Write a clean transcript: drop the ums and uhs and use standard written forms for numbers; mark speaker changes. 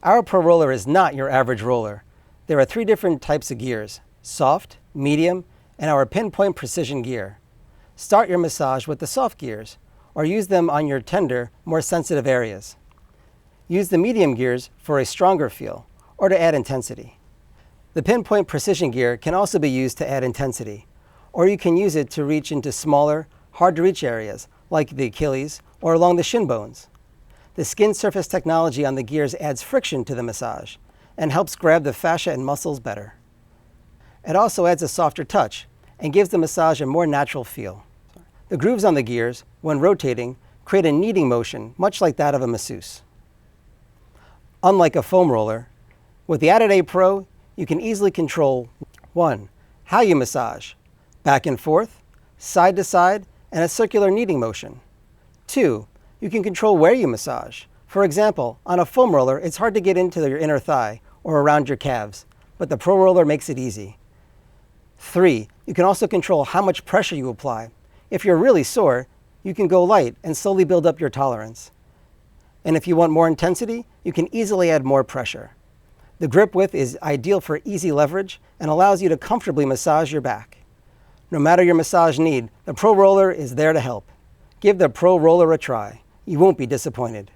Speaker 1: Our Pro Roller is not your average roller. There are 3 different types of gears: soft, medium, and our pinpoint precision gear. Start your massage with the soft gears, or use them on your tender, more sensitive areas. Use the medium gears for a stronger feel, or to add intensity. The pinpoint precision gear can also be used to add intensity, or you can use it to reach into smaller, hard-to-reach areas, like the Achilles or along the shin bones. The skin surface technology on the gears adds friction to the massage and helps grab the fascia and muscles better. It also adds a softer touch and gives the massage a more natural feel. The grooves on the gears, when rotating, create a kneading motion, much like that of a masseuse. Unlike a foam roller, with the Addaday Pro, you can easily control 1. How you massage, back and forth, side to side, and a circular kneading motion. 2. You can control where you massage. For example, on a foam roller, it's hard to get into your inner thigh or around your calves, but the Pro Roller makes it easy. 3. You can also control how much pressure you apply. If you're really sore, you can go light and slowly build up your tolerance. And if you want more intensity, you can easily add more pressure. The grip width is ideal for easy leverage and allows you to comfortably massage your back. No matter your massage need, the Pro Roller is there to help. Give the Pro Roller a try. You won't be disappointed.